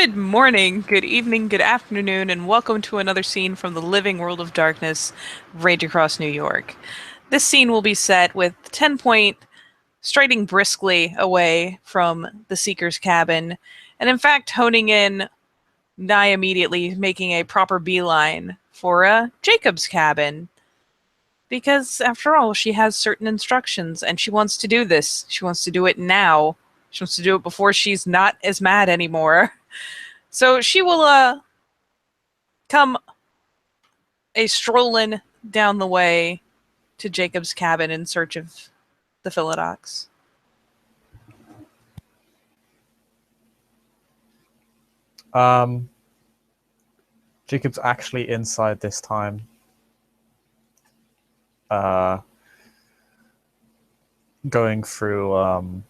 Good morning, good evening, good afternoon, and welcome to another scene from the living world of darkness, Rage Across New York. This scene will be set with 10 Point striding briskly away from the Seeker's cabin, and in fact honing in nigh immediately, making a proper beeline for Jacob's cabin. Because, after all, she has certain instructions, and she wants to do this. She wants to do it now. She wants to do it before she's not as mad anymore. So she will come a strolling down the way to Jacob's cabin in search of the Philodox. Jacob's actually inside this time. Going through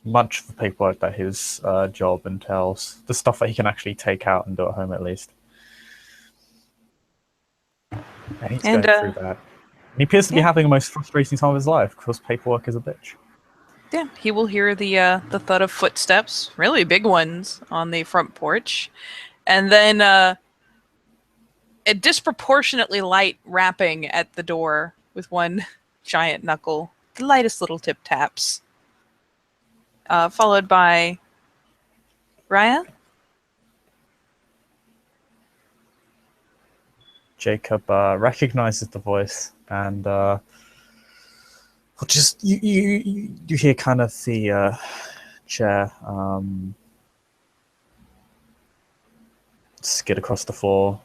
much of the paperwork that his job entails. The stuff that he can actually take out and do at home, at least. And he's going through that. And he appears to be having the most frustrating time of his life, because paperwork is a bitch. Yeah, he will hear the thud of footsteps, really big ones, on the front porch. And then a disproportionately light rapping at the door with one giant knuckle. The lightest little tip taps. Followed by Raya. Jacob recognizes the voice, and just you hear kind of the chair skid across the floor.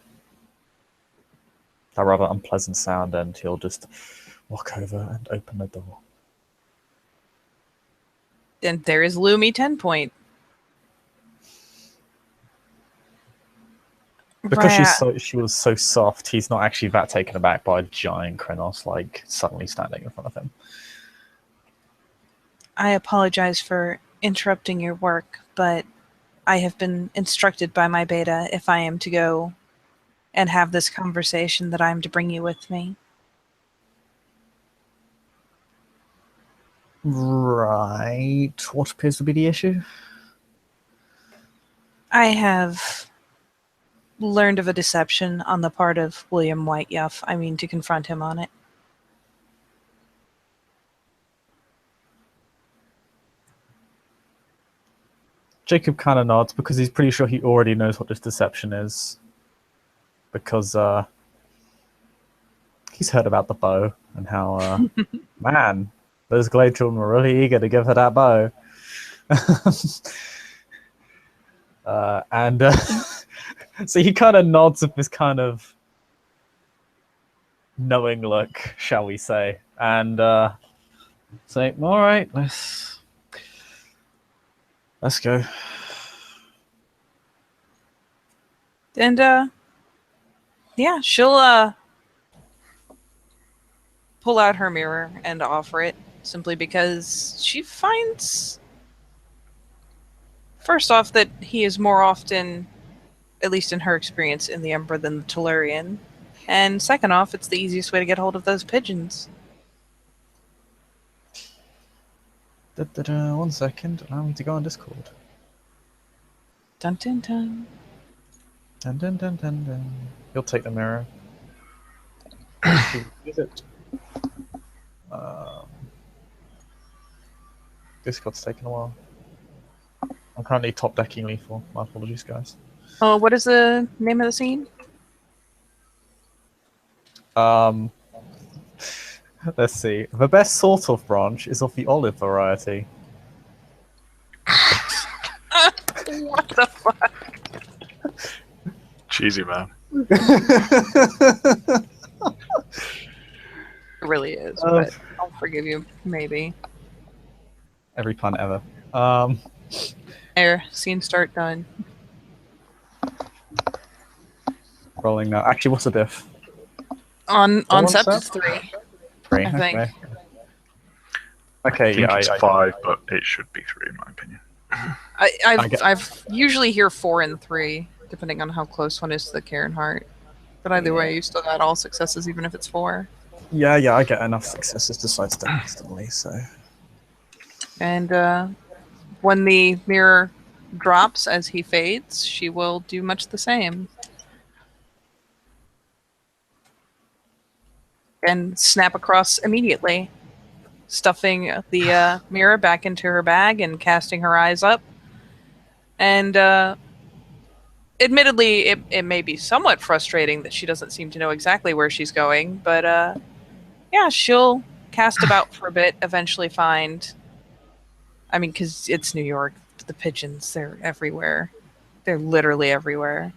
That rather unpleasant sound, and he'll just walk over and open the door. And there is Lumi 10 Point. Because she was so soft, he's not actually that taken aback by a giant Krenos like suddenly standing in front of him. I apologize for interrupting your work, but I have been instructed by my beta, if I am to go and have this conversation, that I am to bring you with me. Right. What appears to be the issue? I have learned of a deception on the part of William Whiteyuff. I mean to confront him on it. Jacob kind of nods, because he's pretty sure he already knows what this deception is. Because he's heard about the bow and how, man, those Glade children were really eager to give her that bow. So he kind of nods with this kind of knowing look, shall we say, and say, all right, let's go. And yeah, she'll pull out her mirror and offer it, simply because she finds, first off, that he is more often, at least in her experience, in the Emperor than the Tellurian. And second off, it's the easiest way to get hold of those pigeons. 1 second, allow me to go on Discord. Dun dun dun. Dun dun dun dun dun. He'll take the mirror. Use it. Discord's taking a while. I'm currently top decking lethal. My apologies, guys. Oh, what is the name of the scene? Let's see. The best sort of branch is of the olive variety. What the fuck? Cheesy, man. It really is, but I'll forgive you, maybe. Every pun ever. There, scene start, done. Rolling now. Actually, what's the diff? On Sept, it's 3. 3, I think. Okay, I think it's 5, but it should be 3 in my opinion. I've usually hear 4 and 3, depending on how close one is to the Karen Heart. But either way, you still got all successes, even if it's 4. Yeah, I get enough successes to sidestep instantly, so. And when the mirror drops as he fades, she will do much the same. And snap across immediately, stuffing the mirror back into her bag and casting her eyes up. And admittedly, it may be somewhat frustrating that she doesn't seem to know exactly where she's going, but yeah, she'll cast about for a bit, eventually find. I mean, because it's New York, the pigeons, they're everywhere. They're literally everywhere.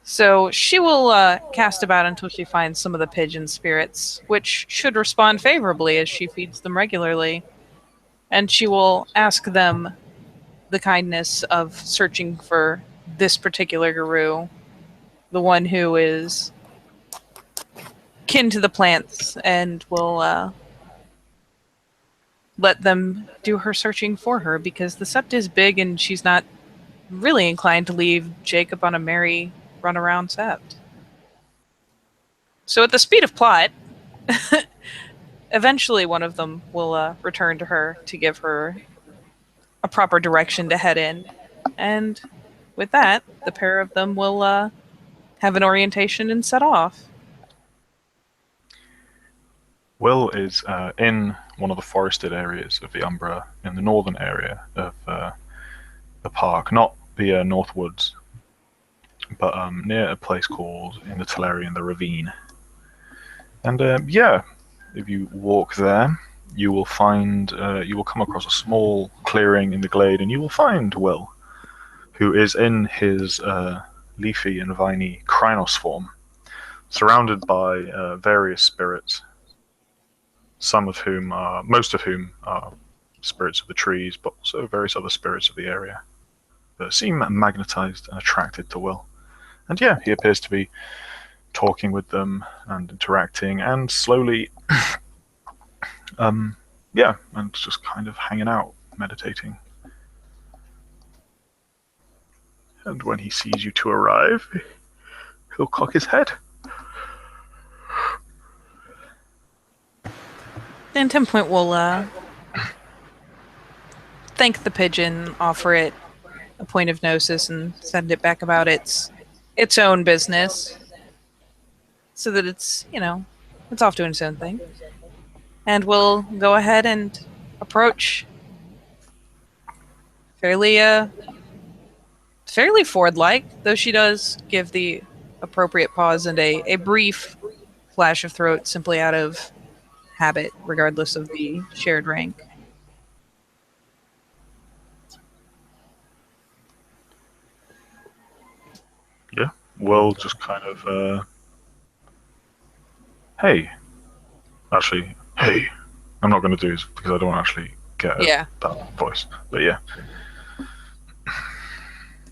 So she will cast about until she finds some of the pigeon spirits, which should respond favorably as she feeds them regularly. And she will ask them the kindness of searching for this particular guru, the one who is kin to the plants, and will let them do her searching for her because the sept is big and she's not really inclined to leave Jacob on a merry run around sept. So at the speed of plot, eventually one of them will return to her to give her a proper direction to head in. And with that, the pair of them will have an orientation and set off. Will is in one of the forested areas of the Umbra, in the northern area of the park, not the North Woods, but near a place called in the Tellerian, the Ravine. And yeah, if you walk there, you will find you will come across a small clearing in the glade, and you will find Will, who is in his leafy and viney Krynos form, surrounded by various spirits. Most of whom are spirits of the trees, but also various other spirits of the area that seem magnetized and attracted to Will. And yeah, he appears to be talking with them and interacting and slowly, yeah, and just kind of hanging out, meditating. And when he sees you two arrive, he'll cock his head. And 10 Point will thank the pigeon, offer it a point of gnosis, and send it back about its own business, so that it's it's off doing its own thing. And we'll go ahead and approach fairly Ford-like, though she does give the appropriate pause and a brief flash of throat simply out of habit, regardless of the shared rank. Yeah, Will just kind of, hey, actually, hey, I'm not going to do this because I don't actually get that voice, but yeah.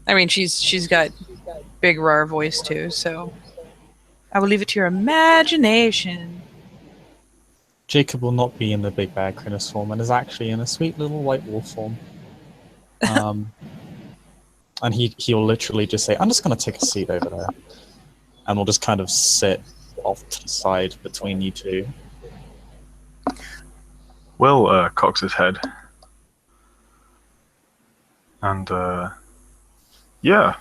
I mean, she's got big raw voice too, so I will leave it to your imagination. Jacob will not be in the big bad Krynos form and is actually in a sweet little white wolf form. And he'll literally just say, I'm just going to take a seat over there. And we'll just kind of sit off to the side between you two. Will cocks his head. And, yeah,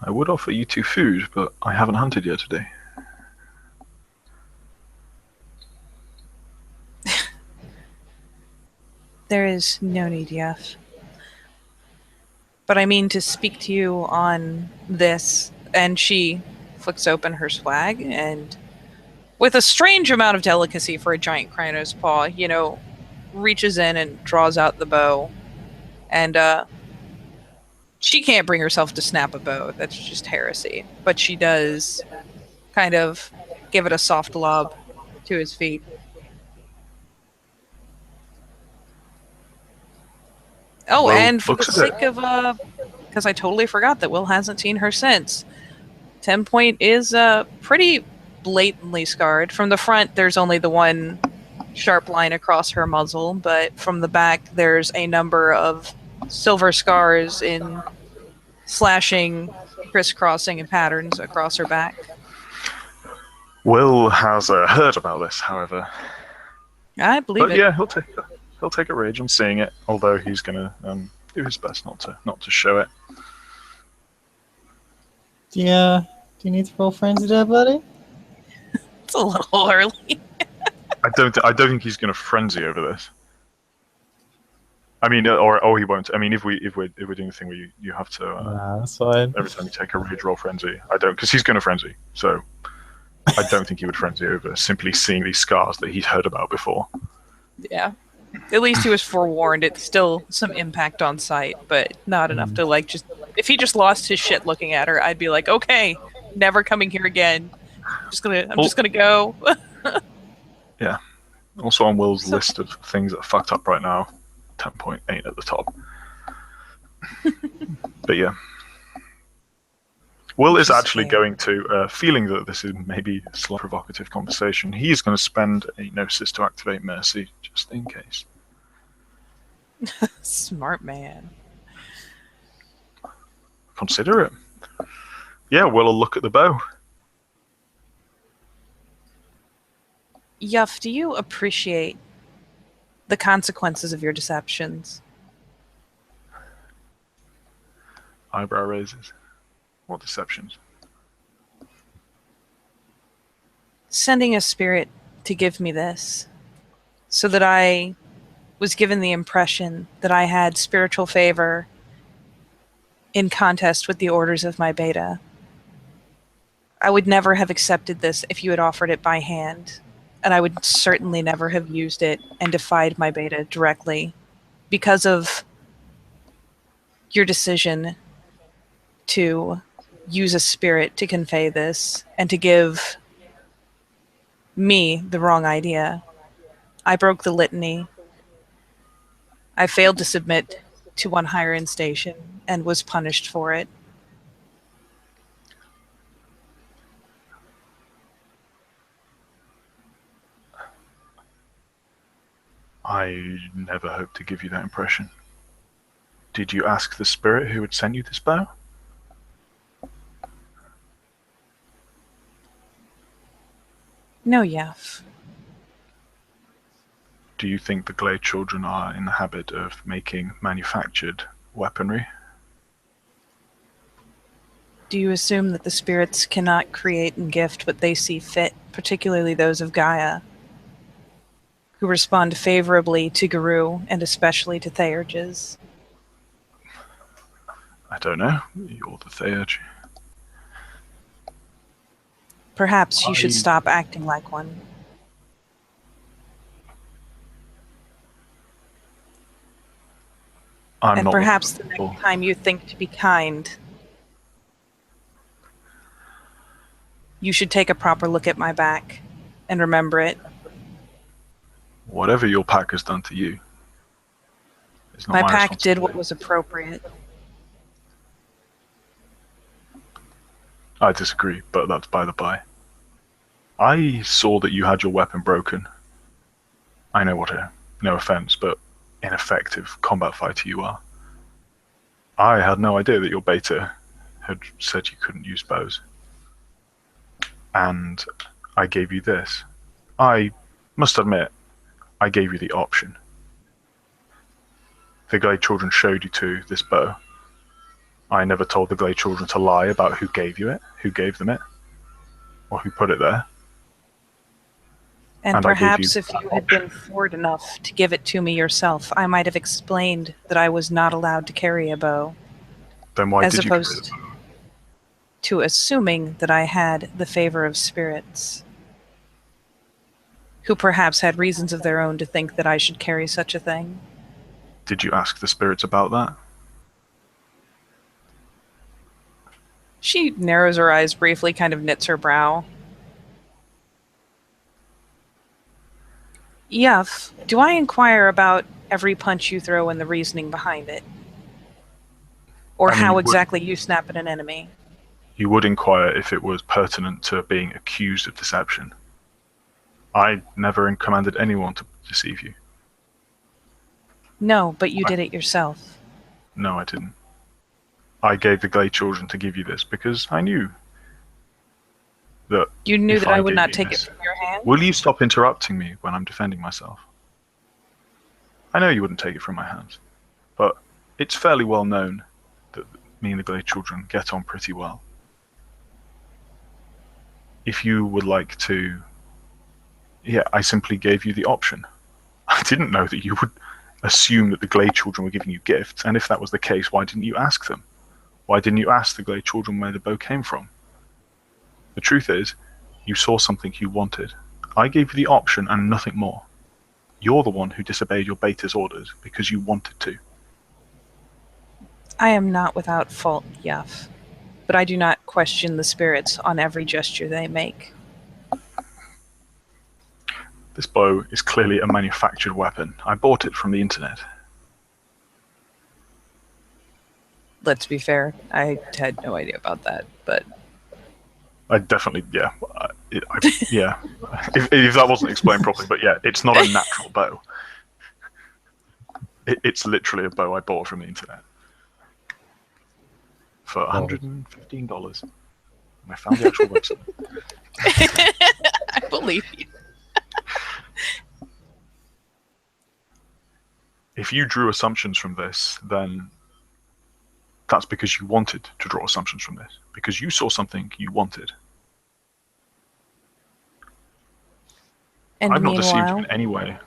I would offer you two food, but I haven't hunted yet today. There is no need, Yef. But I mean to speak to you on this. And she flicks open her swag, and with a strange amount of delicacy for a giant Krynos paw, reaches in and draws out the bow. And she can't bring herself to snap a bow. That's just heresy. But she does kind of give it a soft lob to his feet. Oh, Will and for the looks at sake it. of, because I totally forgot that Will hasn't seen her since. 10 Point is pretty blatantly scarred. From the front, there's only the one sharp line across her muzzle, but from the back, there's a number of silver scars in slashing, crisscrossing, and patterns across her back. Will has heard about this, however. I believe But it. yeah, he'll take a rage on seeing it, although he's gonna do his best not to show it. Do you need to roll frenzy there, buddy? It's a little early. I don't think he's going to frenzy over this. I mean, or he won't. I mean, if we're doing the thing where you have to Nah, that's fine. every time you take a rage roll frenzy, I don't, because he's going to frenzy. So I don't think he would frenzy over simply seeing these scars that he's heard about before. Yeah. At least he was forewarned. It's still some impact on sight, but not enough to like just. If he just lost his shit looking at her, I'd be like, okay, never coming here again. I'm just gonna go. Yeah. Also on Will's list of things that are fucked up right now, 10.8 at the top. But yeah. Will is actually going to, feeling that this is maybe a slight provocative conversation, he's going to spend a gnosis to activate mercy, just in case. Smart man. Consider it. Yeah, Will will look at the bow. Yuff, do you appreciate the consequences of your deceptions? Eyebrow raises. What deceptions? Sending a spirit to give me this, so that I was given the impression that I had spiritual favor in contest with the orders of my beta. I would never have accepted this if you had offered it by hand, and I would certainly never have used it and defied my beta directly because of your decision to use a spirit to convey this and to give me the wrong idea. I broke the litany. I failed to submit to one higher in station and was punished for it. I never hoped to give you that impression. Did you ask the spirit who had sent you this bow? No, Yaf. Do you think the Glade children are in the habit of making manufactured weaponry? Do you assume that the spirits cannot create and gift what they see fit, particularly those of Gaia, who respond favorably to Guru and especially to Theurges? I don't know. You're the Theurge. Perhaps you should stop acting like one. I'm And not perhaps one the of those next time you think to be kind, you should take a proper look at my back and remember it. Whatever your pack has done to you is not My my pack did responsibility. what was appropriate. I disagree, but that's by the by. I saw that you had your weapon broken. I know what a, no offense, but ineffective combat fighter you are. I had no idea that your beta had said you couldn't use bows. And I gave you this. I must admit, I gave you the option. The Glade children showed you to this bow. I never told the Glade children to lie about who gave you it, who gave them it, or who put it there. And And I gave perhaps you if that you had been forward enough to give it to me yourself, I might have explained that I was not allowed to carry a bow, Then why as did you carry opposed the bow? to assuming that I had the favor of spirits, who perhaps had reasons of their own to think that I should carry such a thing. Did you ask the spirits about that? She narrows her eyes briefly, kind of knits her brow. Yuff, do I inquire about every punch you throw and the reasoning behind it? Or I mean, how would- exactly you snap at an enemy? You would inquire if it was pertinent to being accused of deception. I never commanded anyone to deceive you. No, but you did it yourself. No, I didn't. I gave the Glade children to give you this because I knew that. You knew if that I would gave not you take it this- from your hand? Will you stop interrupting me when I'm defending myself? I know you wouldn't take it from my hands, but it's fairly well known that me and the Glade children get on pretty well. If you would like to... Yeah, I simply gave you the option. I didn't know that you would assume that the Glade children were giving you gifts, and if that was the case, why didn't you ask them? Why didn't you ask the Glade children where the bow came from? The truth is, you saw something you wanted. I gave you the option and nothing more. You're the one who disobeyed your beta's orders because you wanted to. I am not without fault, Yuff, but I do not question the spirits on every gesture they make. This bow is clearly a manufactured weapon. I bought it from the internet. Let's be fair, I had no idea about that, but... I definitely, yeah. Yeah. If that wasn't explained properly, but yeah, it's not a natural bow. It's literally a bow I bought from the internet. For $115. I found the actual website. I believe you. If you drew assumptions from this, then that's because you wanted to draw assumptions from this. Because you saw something you wanted. And I've not deceived you meanwhile, in any way.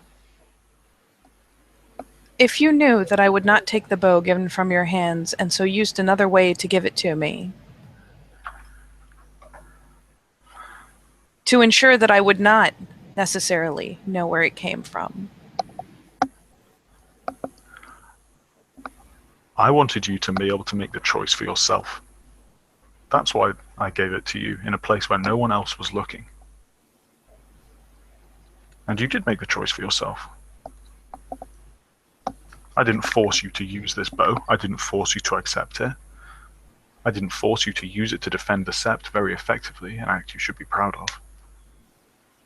if you knew that I would not take the bow given from your hands and so used another way to give it to me, to ensure that I would not necessarily know where it came from. I wanted you to be able to make the choice for yourself. That's why I gave it to you in a place where no one else was looking. And you did make the choice for yourself. I didn't force you to use this bow. I didn't force you to accept it. I didn't force you to use it to defend the Sept very effectively, an act you should be proud of.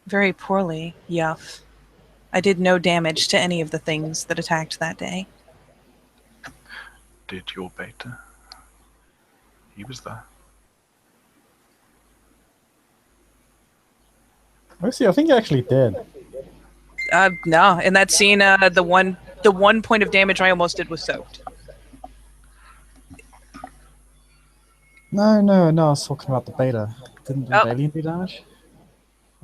Very poorly, Yuff. I did no damage to any of the things that attacked that day. Did your beta? He was there. Actually, I think you actually did. No, in that scene, the one point of damage I almost did was soaked. No, I was talking about the beta. Didn't Alien do damage?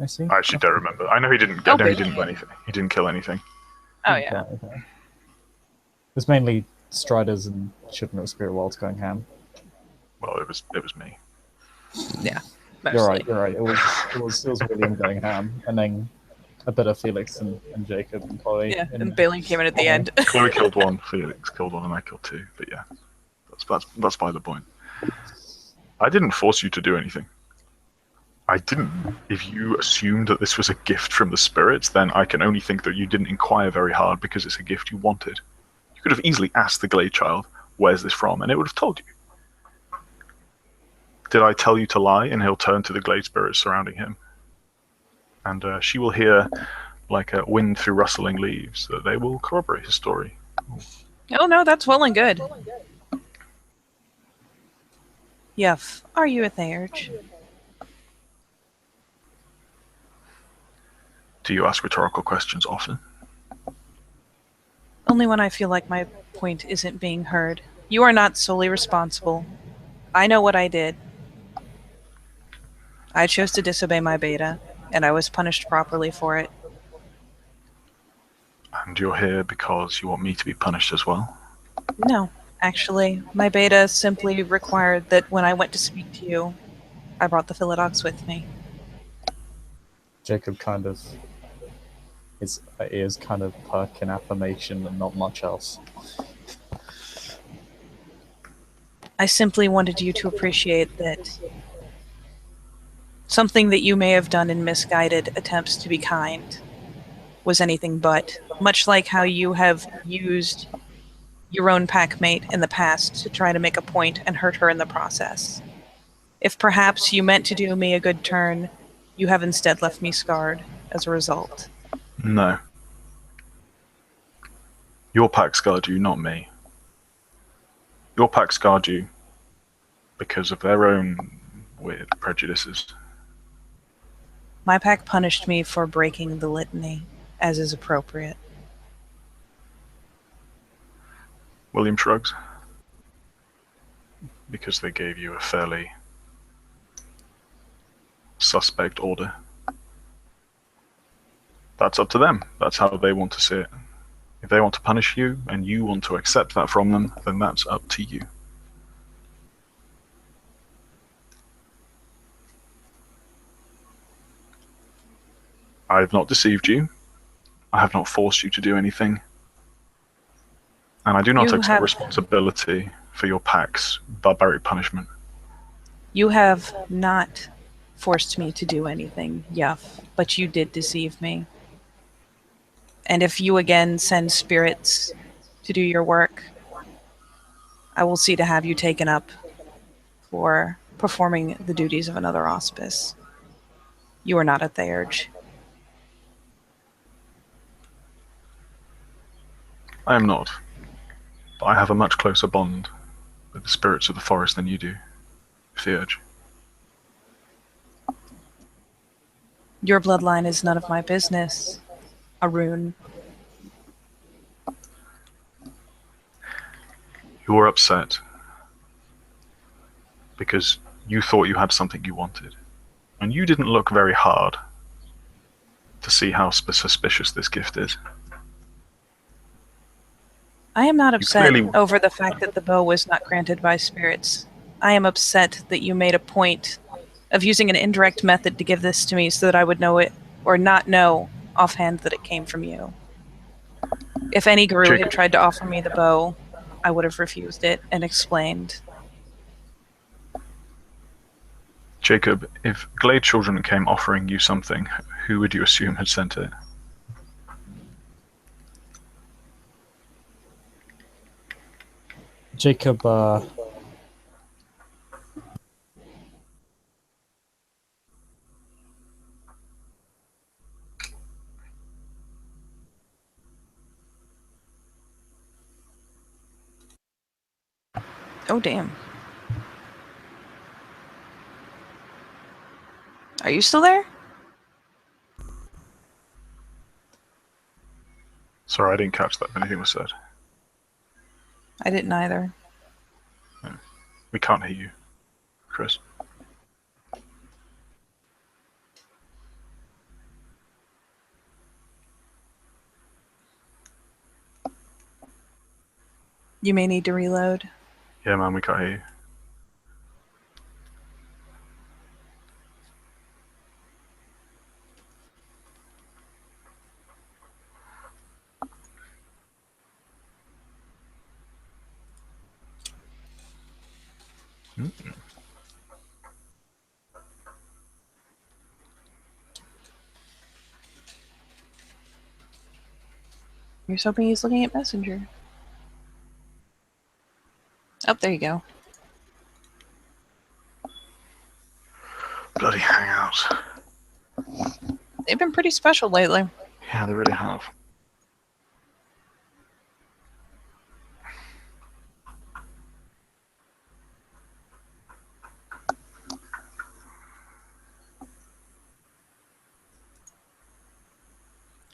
I see. I actually don't remember. I know he didn't. I know he didn't do anything. He didn't kill anything. Oh yeah. Okay. It was mainly Striders and Children of the Spirit Worlds going ham. Well, it was me. Yeah. Mostly. You're right. It was William going ham, and then a bit of Felix and Jacob and Chloe. Yeah, and Bailey came in at the end. Chloe killed one, Felix killed one, and I killed two. But yeah, that's by the point. I didn't force you to do anything. I didn't. If you assumed that this was a gift from the spirits, then I can only think that you didn't inquire very hard because it's a gift you wanted. You could have easily asked the Glade child, "Where's this from?" and it would have told you. Did I tell you to lie? And he'll turn to the Glade spirits surrounding him. And she will hear, like a wind through rustling leaves, that they will corroborate his story. Oh no, that's well and good. Yuff, are you a Theurge? Do you ask rhetorical questions often? Only when I feel like my point isn't being heard. You are not solely responsible. I know what I did. I chose to disobey my beta, and I was punished properly for it. And you're here because you want me to be punished as well? No, actually, my beta simply required that when I went to speak to you, I brought the Philodox with me. Jacob kind of... his ears kind of perk in affirmation and not much else. I simply wanted you to appreciate that something that you may have done in misguided attempts to be kind was anything but, much like how you have used your own packmate in the past to try to make a point and hurt her in the process. If perhaps you meant to do me a good turn, you have instead left me scarred as a result. No. Your pack scarred you, not me. Your pack scarred you because of their own weird prejudices. My pack punished me for breaking the litany, as is appropriate. William shrugs. Because they gave you a fairly suspect order. That's up to them. That's how they want to see it. If they want to punish you and you want to accept that from them, then that's up to you. I have not deceived you. I have not forced you to do anything. And I do not accept responsibility for your pack's barbaric punishment. You have not forced me to do anything, Yuff, but you did deceive me. And if you again send spirits to do your work, I will see to have you taken up for performing the duties of another auspice. You are not a Theurge. I am not. But I have a much closer bond with the spirits of the forest than you do, Theurge. Your bloodline is none of my business, Arun. You were upset because you thought you had something you wanted. And you didn't look very hard to see how suspicious this gift is. I am not upset over the fact that the bow was not granted by spirits. I am upset that you made a point of using an indirect method to give this to me so that I would know it, or not know offhand that it came from you. If any guru had tried to offer me the bow, I would have refused it and explained. Jacob, if Glade Children came offering you something, who would you assume had sent it? Jacob, Oh, damn. Are you still there? Sorry, I didn't catch that if anything was said. I didn't either. No. We can't hear you, Chris. You may need to reload. Yeah, man, we can't hear you. Here's hoping he's looking at Messenger. Oh, there you go. Bloody hangouts. They've been pretty special lately. Yeah, they really have.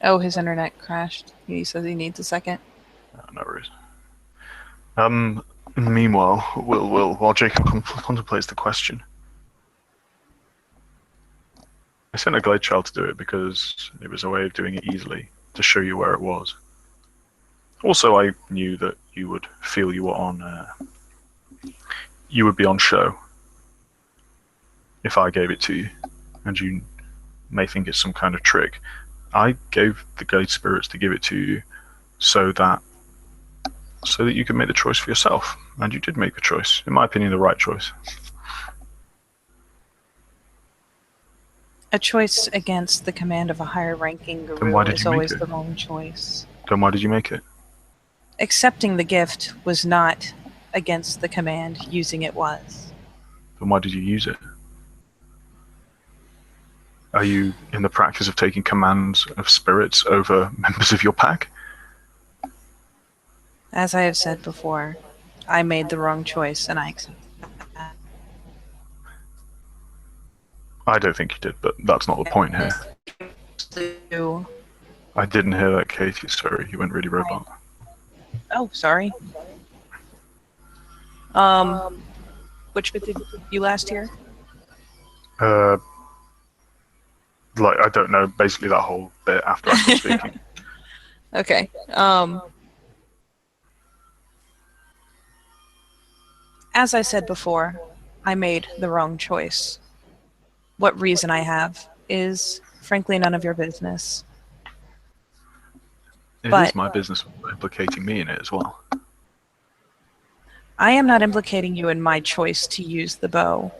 Oh, his internet crashed. He says he needs a second. No worries. Meanwhile, while Jacob contemplates the question, I sent a Glade Child to do it because it was a way of doing it easily, to show you where it was. Also, I knew that you would feel you were on, you would be on show if I gave it to you, and you may think it's some kind of trick. I gave the Glade Spirits to give it to you so that you could make the choice for yourself, and you did make the choice. In my opinion, the right choice. A choice against the command of a higher-ranking guru is always the wrong choice. Then why did you make it? Accepting the gift was not against the command. Using it was. Then why did you use it? Are you in the practice of taking commands of spirits over members of your pack? As I have said before, I made the wrong choice, and I accept that. I don't think you did, but that's not the point here. I didn't hear that, Katie. Sorry, you went really robot. Oh, sorry. Which bit did you last hear? Like, I don't know, basically that whole bit after I stopped speaking. Okay. As I said before, I made the wrong choice. What reason I have is, frankly, none of your business. It But is my business implicating me in it as well. I am not implicating you in my choice to use the bow.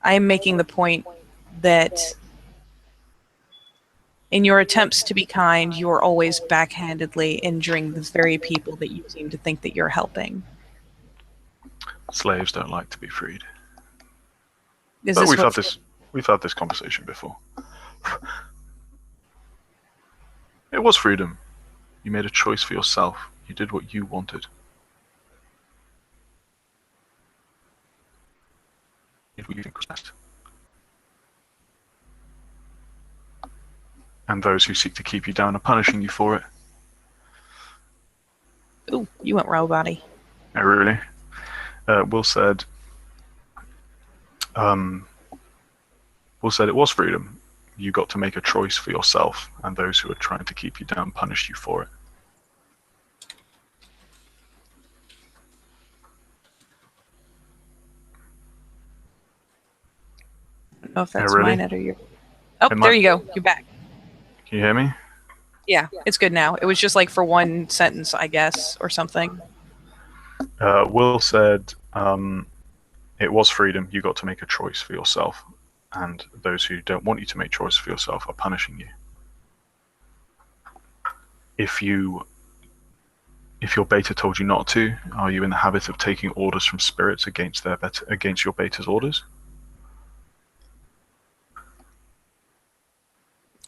I am making the point that in your attempts to be kind, you are always backhandedly injuring the very people that you seem to think that you're helping. Slaves don't like to be freed. Is But this we've had this conversation before. It was freedom. You made a choice for yourself. You did what you wanted. You did what you think was best. And those who seek to keep you down are punishing you for it. Ooh, you went robot-y. Oh, really? Will said it was freedom. You got to make a choice for yourself, and those who are trying to keep you down punished you for it. I don't know if that's really? my net or your. Oh, It there might- you go. You're back. Can you hear me? Yeah, it's good now. It was just like for one sentence, I guess, or something. Will said it was freedom. You got to make a choice for yourself, and those who don't want you to make choice for yourself are punishing you. If your beta told you not to, are you in the habit of taking orders from spirits against your beta's orders?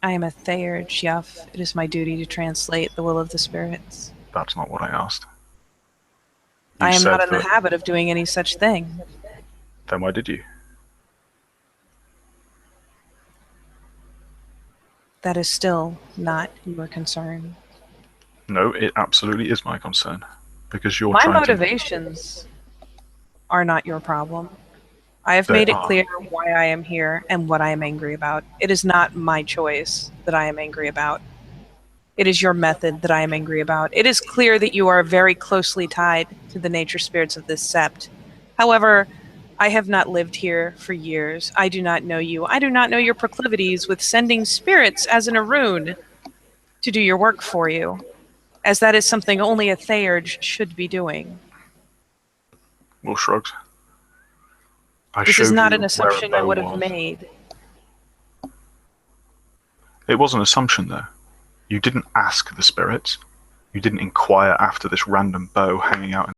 I am a Thayer, Jiaf. It is my duty to translate the will of the spirits. That's not what I asked. I am not in the that- habit of doing any such thing. Then why did you? That is still not your concern. No, it absolutely is my concern. Because you're My trying motivations are not your problem. I have They made it are. clear why I am here and what I am angry about. It is not my choice that I am angry about. It is your method that I am angry about. It is clear that you are very closely tied to the nature spirits of this sept. However, I have not lived here for years. I do not know you. I do not know your proclivities with sending spirits as an Arun to do your work for you, as that is something only a Theurge should be doing. Will shrugs. I This showed is not you an where a assumption I bow would have was. made. It was an assumption, though. You didn't ask the spirits. You didn't inquire after this random bow hanging out in